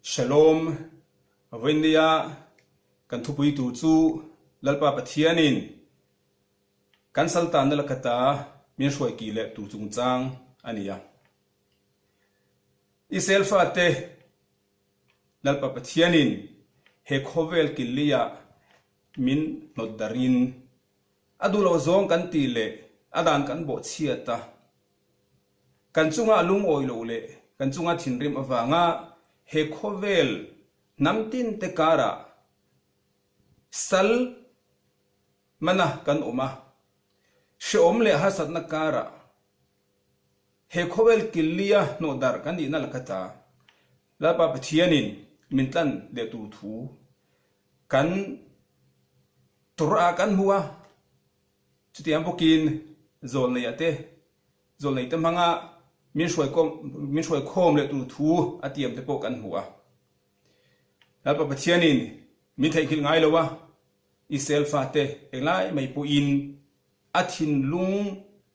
Shalom Windia kan thupui tu chu lalpa pathianin kan saltan na lakata min shoi ki le tu chung chang ania iselfa te lalpa pathianin he khovel kilia min noddarin adulo zong kan ti le adan kan bo chiata kan chunga lung oilo le kan chunga thinrim awanga he khovel namtin te kara sal mana kan oma shom le hasat na kara he khovel kilia no dar kan di na lakata la pa pathianin mintan de tu thu kan tura kan huwa chutiam bokin zol nei ate zol nei tamanga min shoi khom le tu thu atiam te po kan huwa la pa pathianin min thai khil ngai lowa isel fa te englai mai pu in athin lung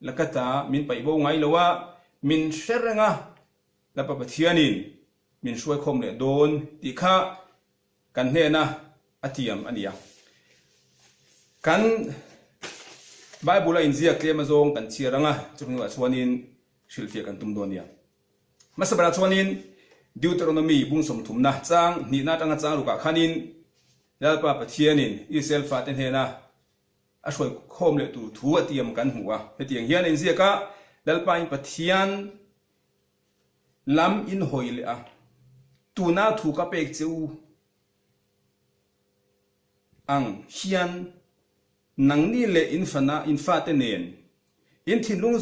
lakata min pai bo ngai lowa min sherenga la pa pathianin min shoi khom le don ti kha kan he na atiam ania kan Bible in zia klema zong kan chiranga chungwa chuanin shilfia kan tumdonia masabara chuanin Deuteronomy bungsom thumna chang ni na tanga chang ruka khanin lalpa pathianin isel fa ten hena a shoi khom le tu thu atiam kan huwa hetiang hian in zia ka lalpa in pathian lam in hoile a tuna thu ka pek cheu ang hian nang ni le infana infa te nen in thin lung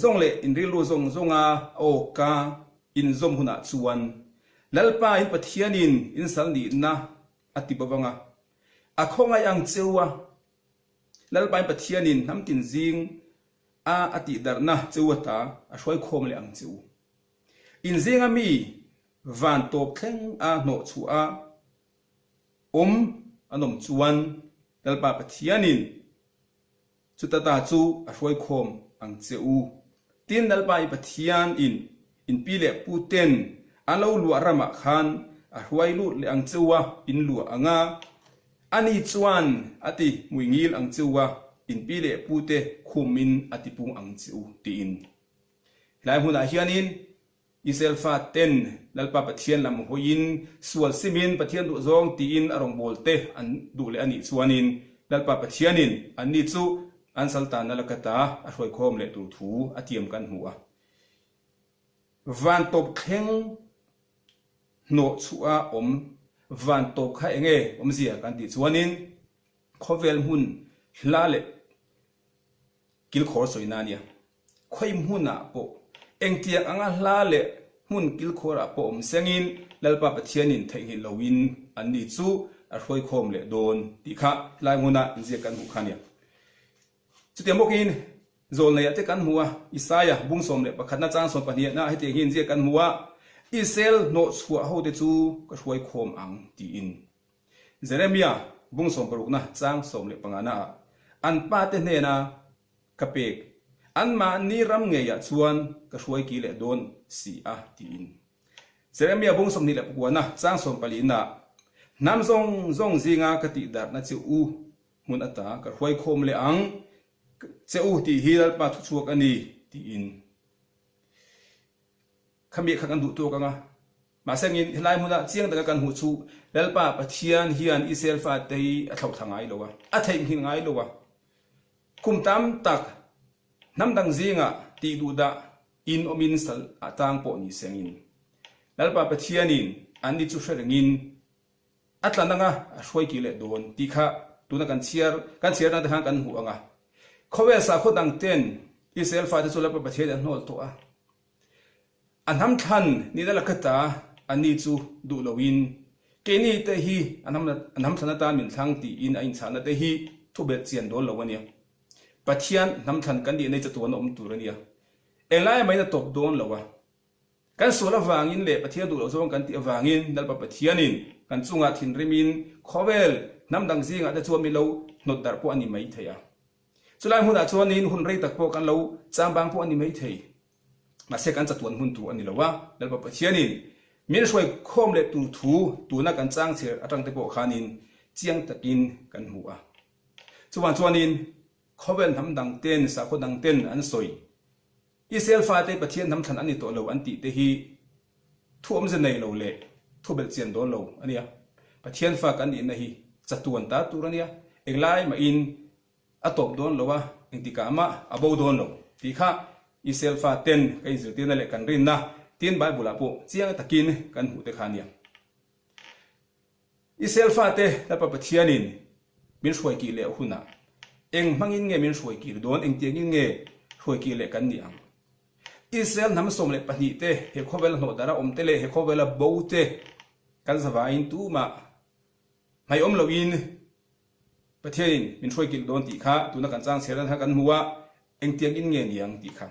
zong le in rilu zonga o ka in zom huna chuan lalpa in pathianin in salni na atibawanga akhonga yang chewa lalpa in pathianin namtin jing a ati darna chewata a shoi khom le ang cheu in zinga mi van top thleng a no chu a anom chuan lalpa pathianin chutata chu a shoi khom ang cheu tin lalpa i pathian in pile puten alo lu rama khan a hruai lu le ang chewa in lu anga ani chuan ati muingil ang chewa in pile pute khumin ati pung ang cheu ti in lai huna hianin iselfa ten lalpa pathian lam hoin sual simin pathian du zong ti in arong bolte an du le ani chuanin lalpa pathianin ani chu an saltan na lakata a hroi khom le tu thu atiam kan huwa van top kheng no chua van top kha enge zia kan ti chuanin khovel hun hlale kil khor soinania khoim huna po engtiak anga hlale hun kil khora po sengin lalpa pathianin thei hi lowin anni chu a hroi khom le don ti kha lai nguna zia kan hu khania chutiam bokin zol nei ate kan huwa isaya bungsom le pakhatna chang som pahnia na hete hin zia kan huwa isel no chua ho te chu ka hroi khom ang ti in Jeremia bungsom parukna chang som le pangana an pa te hne na kapek an ma ni ram nge ya chuan ka hroi ki le don si a ti in Jeremia bungsom ni le pukwana chang som palina nam zong zinga ka ti dar na chu u mun ata ka hroi khom le ang cheu ti hilal pa thu chuak ani ti in khami khakan du to kanga ma sengin hilai muna chiang daga kan hu chu lalpa pathian hian isel fa tei a thau thangai lowa a thei hin ngai lowa kum tam tak namdang zinga ti du da in omin sal atang po ni sengin lalpa pathianin ani chu sharengin atlananga a hroi ki le don ti kha tuna kan chiar na da kan hu anga khowe sa khodang ten isel fa te chula pa pathian hol to a anham than ni da lakata ani chu du lowin ke ni te hi anham thana ta min thang ti in ain chana te hi thu bet chian dol lowania pathian nam than kan di nei chatuan om turania elai mai na top don lowa kan sola wangin le pathian du lo zong kan ti awangin dal pa pathianin kan chunga thin rimin khowel namdang zinga da chuam mi lo not dar po ani mai theya chulai huna chuanin hun rei tak po kan lo chambang po ani mai thei ma se kan chatuan hun tu ani lowa dal pa pathianin min shoi khom le tu thu tu na kan chang cher atang te po khanin chiang takin kan hua chuan chuanin khovel nam dang ten sa kho dang ten an soi isel fa te pathian nam than ani to lo an ti te hi thuam ze nei lo le thubel chen don lo ania pathian fa kan in na hi chatuan ta turania englai ma in atop don lo wa engtika ma abo don lo ti kha isel fa ten kai zu tin le kan rin na tin bible apo chiang takin kan hu te khania isel fa te la pa pathianin min shoi ki le huna eng mangin nge min shoi ki don eng tiang nge shoi ki le kan niang Israel nam som le pani te he khovel no dara om te le he khovel bo te kan zawain tu ma mai om loin pathian min shoi ki don ti kha tu na kan chang seran ha kan huwa eng tiang in nge niang ti kha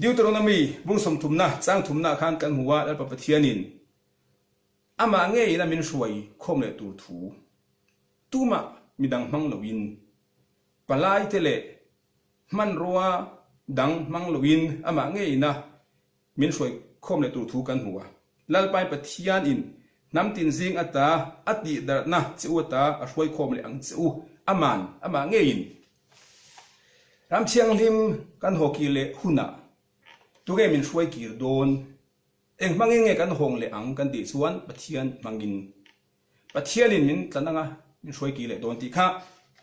Deuteronomy bung som thumna chang thumna khan kan huwa al pa pathianin ama nge ina min shoi khom le tu thu tu ma midang mang loin palai te le man roa dang mang loin ama nge ina min shoi khom le tu thu kan huwa lalpai pathian in nam tin jing ata ati dar na chu ata a shoi khom le ang chu aman ama nge in ram chiang lim kan hoki le huna tu ge min shoi kir don eng mangin nge kan hong le ang kan ti chuan pathian mangin pathian in min tlananga min shoi ki le don ti kha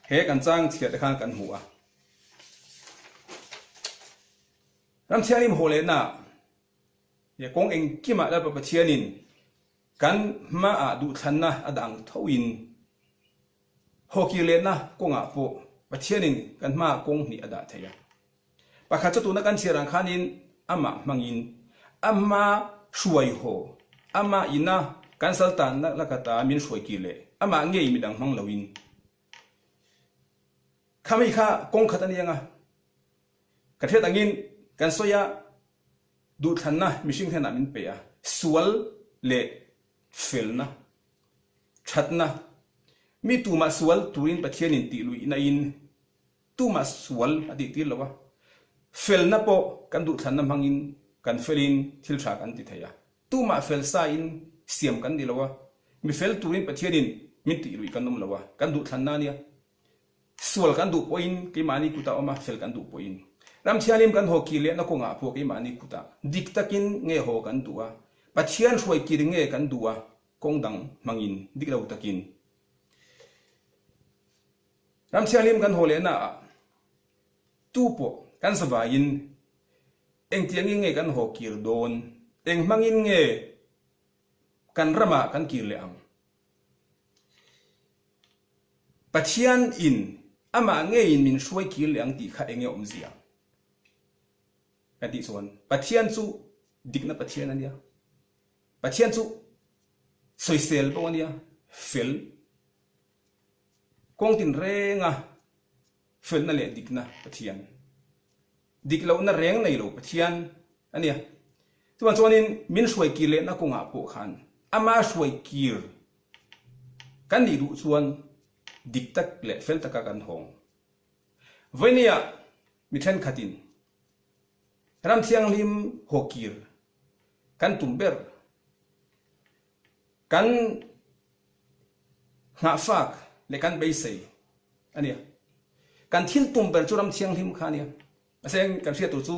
he kan chang chiat khan kan huwa ram chianim hole na ye kong eng kima la pa pathianin kan ma a du thanna adang thoin hoki le na konga po pathianin kan ma kong ni ada thaya pakha chu na kan chirang khanin ama mangin ama shuai ho ama ina kan saltan na lakata min shoi ki le ama ngei midang mang lawin khami kha kong khatani anga kathet angin kan soya du thanna mishing thena min pe a sual le felna thatna mi tu ma sual turin pathianin ti lui ina in tu ma sual adi ti lawa felna po kan du thanna mangin kan felin thil tha kan ti thaya tu ma fel sa in siam kan di lawa mi fel turin pathianin min ti lui kan nom lawa kan du thanna nia sual kan du point ki mani kuta oma fel kan du point ram chialim kan hoki le na ko nga pho ki mani kuta dik takin nge ho kan duwa pathian shoi ki nge kan duwa kong dang mangin dik lau takin ram chialim kan hole na tu po kan sawain eng tiang nge kan hoki don eng mangin nge kan rama kan ki le ang pathian in ama nge in min shoi ki le ang ti kha enge om zia kati son pathian chu dikna pathian ania pathian chu soisel po ania fel kong tin renga fel na le dikna pathian diklo na reng nei lo pathian ania tuan chuanin min shoi ki le na ko nga po khan ama shoi kir kan ni ru chuan diktak le fel taka kan hong voinia mithen khatin ram thiang lim hokir kan tumber kan nga fak le kan beisei ania kan thil tumber chu ram thiang lim khania aseng kan sia tu chu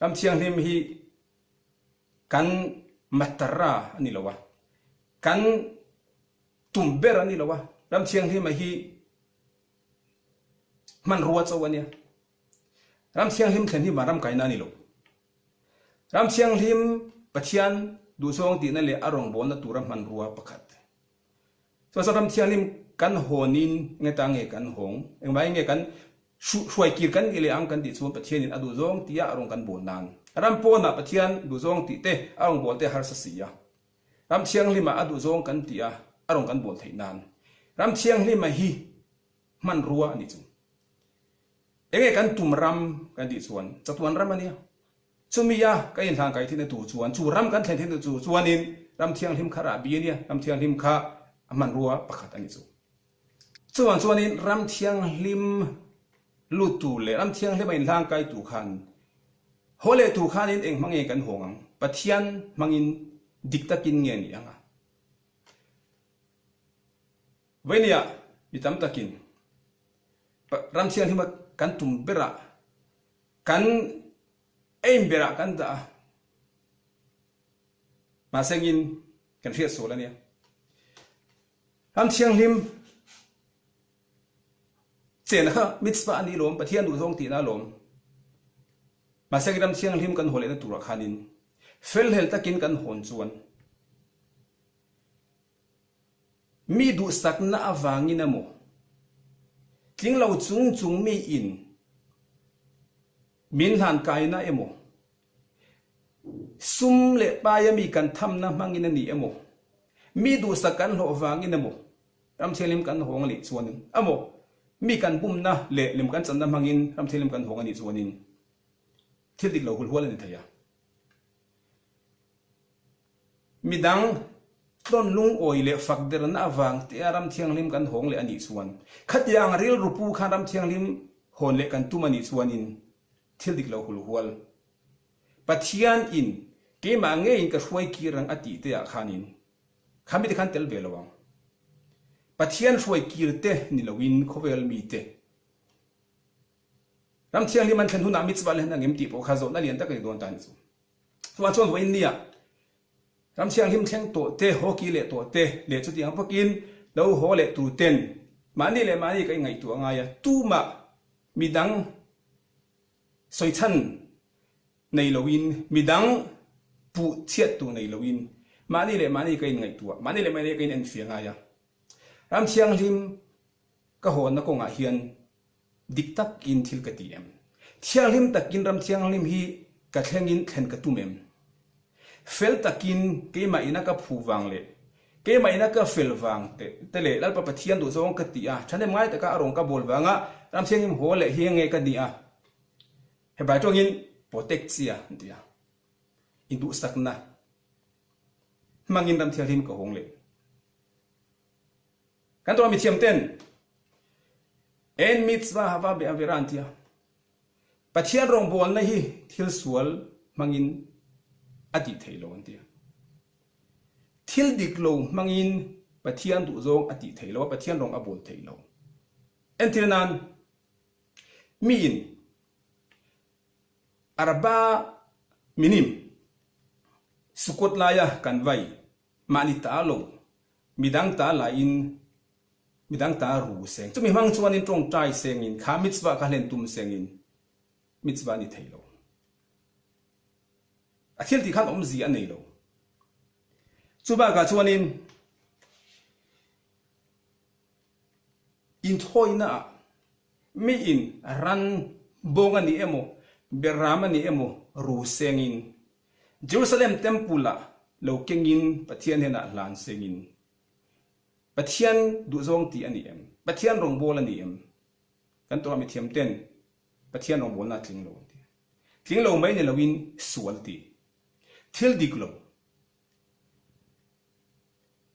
ram thiang lim hi kan matara ani lawa kan tumber ani lawa ram thiang lim hi man ruwa chawania ram thiang lim thlen hi maram kaina ni lo ram thiang lim pathian du song ti na le arong bon na turam man ruwa pakhat so ram thiang lim kan honin nge ta nge kan hong eng mai nge kan shuai kir kan ile ang kan ti chu pathian in adu zong ti ya arong kan bon nan ram po na pathian du zong ti te arong bol te har sa sia ram thiang lim adu zong kan ti a arong kan bol thei nan ram thiang lim hi man ruwa ni chu enge kan tumram kan di chuan chatuan ram ania chumia ka in thang kai thine tu chuan chu ram kan thlen thine chu chuanin ram thiang lim khara bi ania ram thiang lim kha aman ruwa pakhat ani chu chuanin ram thiang lim lu tu le ram thiang lim in thang kai tu khan hole tu khanin eng mangi kan hongang pathian mangin diktakin nge ni anga venia mitam takin ram thiang hima kan tum bera kan aim bera kan da ma sengin kan riat sola nia ram thiang lim chen ha mitzvah ani lom pathian du zong ti na lom ma seng ram thiang lim kan hole na tura khanin fel hel takin kan hon chuan mi du sak na awangin amo tling lo chung mi in min han kai na emo sum le pa ya mi kan tham na mangin ani emo mi du sak kan ho awangin amo ram thiang lim kan hong li chuan amo mi kan bum na le lim kan chan na mangin ram thiang lim kan hong ani chuanin thil dik lo hul hol ani thaya midang don lung oi le fak der na awang te ram thiang lim kan hong le ani chuan khatyang ril rupu khan ram thiang lim hon le kan tumani chuanin thil dik lo hul hol pathian in ke ma nge in ka hruai ki rang ati te a khanin khamit khan tel ve lawang pathian hruai kirte ni lowin khovel mi te ram thiang lim an than huna mitzvah le na ngem ti po kha zo na lian ta kai don tan chu chuan voin nia ram thiang lim thleng to te hoki le to te le chu tiang pakin lo ho le tu ten mani le mani kai ngai tu anga ya tu ma midang soi chan nei lowin midang pu chiat tu nei lowin mani le mani kai ngai tu mani le mani kai en fianga ya ram thiang lim ka hon na ko nga hian diktak in thil ka ti em thiang lim takin ram thiang lim hi ka thlengin thlen ka tumem fel takin ke ma ina ka phu wang le ke ma ina ka fel wang te le lal pa pathian du zong ka ti a thane mai ta ka arong ka bol wanga ram thiang im ho le hi nge ka ni a he bai tongin protect sia dia indu sakna mangin ram thiang lim ka hong le kan to mi thiam ten en mitzvah hava be avirantia pathian rong bol na hi thil sual mangin ati thailo antia thil dik lo mangin pathian du zong ati thailo pathian rong abol thailo entirnan mi in arba minim sukot laya kan vai mani ta lo midang ta la in midang ta ru seng chumi mang chuan in tong tai seng in kha mitzvah ka len tum seng in mitzvah ni thailo akhil ti khan om zi anei lo chuba ka chuanin in thoina mi in ran bonga ni emo berama ni emo ru sengin Jerusalem temple lo kengin pathian hena lan sengin pathian du zong ti ani em pathian rong bol ani em kan to mi thiam ten pathian rong bol na tling lo mai ne lowin sual ti thil dik lo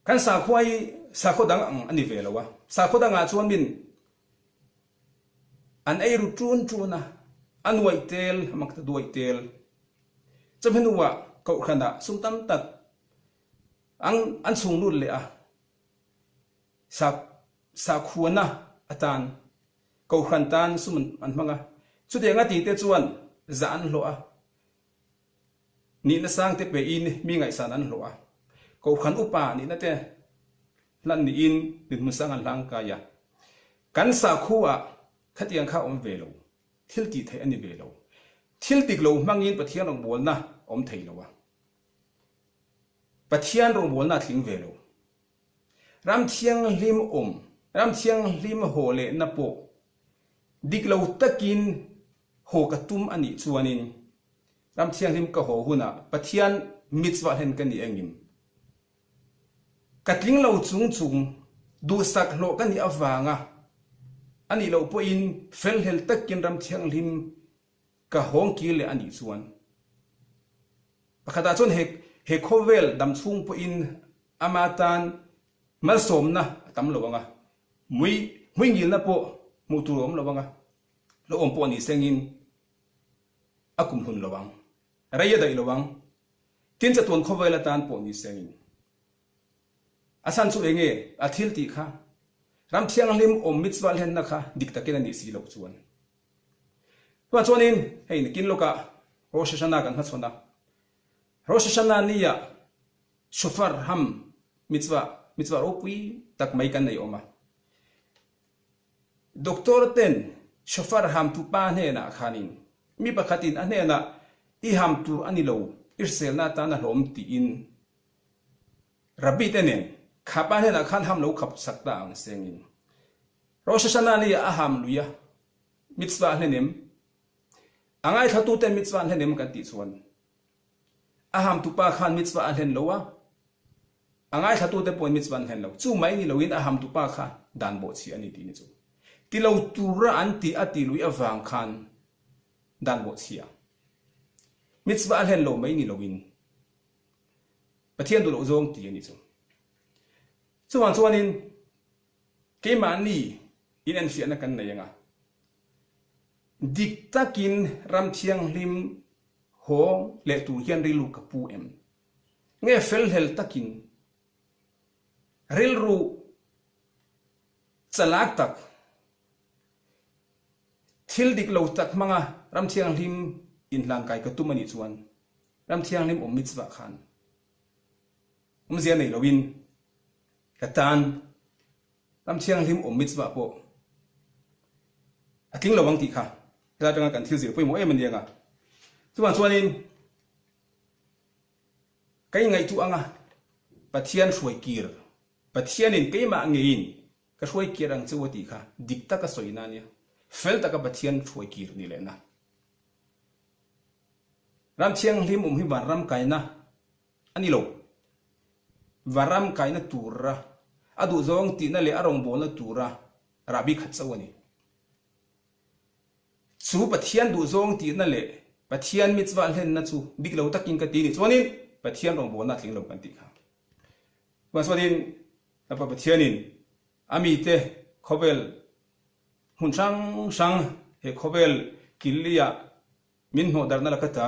kan sa khodang ang ani ve lowa sa khodanga chuan min an ei ru tuna an wai tel mak ta duai tel chamenuwa ko khana sumtam tak an sung lut le a sa khuana atan ko khan tan suman an manga chu de nga ti te chuan za an lo a ni na sang te pe in mi ngai san an lo a ko khan upa ni na te lan ni in din mu sang an lang ka ya kan sa khuwa khatiang kha om ve lo thil ti thai ani ve lo thil tik lo mangin pathian rong bol na om thei lo wa pathian rong bol na thling ve lo ram thiang lim ho le na po dik lo takin ho ka tum ani chuanin ram thiang lim ka ho huna pathian mitzvah hen kan ni engim katling lo chung du sak lo kan ni awanga ani lo po in fel hel takin ram thiang lim ka hong ki le ani chuan pakhata chon he khovel dam chung po in amatan mal som na tam lo anga mui ngil na po mu tu rom lo anga lo om po ni sengin akum hun lo wang raya dai lo wang tin cha tuan khowai la tan po ni sengin asan chu enge athil ti kha ram thiang lim om mitzwa len na kha dik takin ani si lo chuan wa chuanin hei ni kin loka rosh hashana kan chona rosh hashana niya shofar ham mitzwa opui tak mai kan nei oma doktor ten shofar ham tu pa ne na khanin mi pakhatin ane na I ham tu ani lo irsel na ta na hlom ti in Rabbi tenen khapa ne na khan ham lo khap sakta ang sengin rosh hashana ni a ham luya mitzwa hnenem angai thatu ten mitzwa hnenem kan ti chuan a ham tu pa khan mitzwa hnen lowa angai thatu te point mitzwa hnen lo chu mai ni loin a ham tu pa kha dan bo chi ani ti ni chu ti lo tura anti ati lui awang khan dan bo chi mitzwa hnen lo mai ni loin pathian du lo zong ti ni chu chuan chuanin keima ni in an fiana kan na yanga dik takin ram thiang lim ho le tu hian rilu kapu em nge fel hel takin ril ru chalak tak thil dik lo tak manga ram thiang lim in lang kai ka tumani chuan ram thiang lim om mitzwa khan zia nei lowin katan ram thiang lim om mitzwa po ating lawang ti kha la tanga kan thil zir poi mo em an yanga chuan chuanin kai ngai tu anga pathian hruai kir pathianin keima ngein ka hruai kir ang chuati kha dikta ka soina nia fel taka pathian hruai kir ni lena ram thiang lim hi ram kaina ani lo varam kaina turra adu zong ti na le arong bol na tura Rabbi khat chawani chu pathian du zong ti na le pathian mitzwa hlen na chu diklo takin ka ti ni chuanin pathian rong bol na thling lo kan ti kha wa chuanin apa pathianin ami te khobel hun sang he khobel kilia min ho darna lakata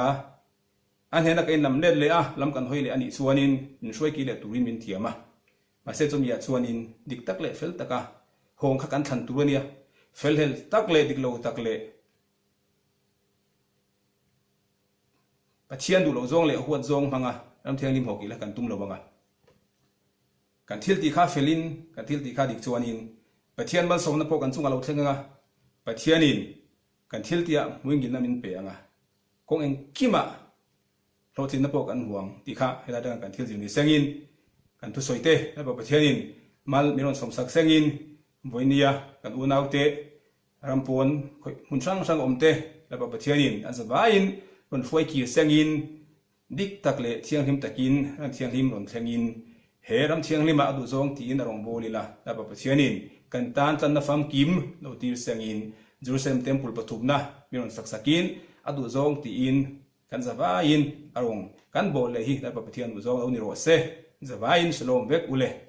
an hena kai nam net le a lam kan hoi le ani chuanin in hruai ki le turin min thiama ma se chom ya chuanin dik tak le fel taka hong kha kan than turania fel hel tak le dik lo tak le pathian du lo zong le huat zong manga ram thiang lim hoki la kan tum lo banga kan thil ti kha felin kan thil ti kha dik chuanin pathian bal som na po kan chunga lo thlenga pathianin kan thil tia muingin na min pe anga kong eng kima lo tin na po kan huang ti kha hela dang kan thil jing ni sengin kan tu soite na ba pathianin mal miron som sak sengin voinia kan unaute rampon hun sang omte la ba pathianin an zawain ron hruai ki sengin dik takle thiang him takin ran thiang him ron thlengin he ram thiang lima adu zong ti in rong bolila la ba pathianin kan tan na fam kim lo tir sengin Jerusalem temple pathupna miron saksakin adu zong ti in kan zawain arong kan bol le hi la ba pathian u zong lo ni ro se zawain shalom vek ule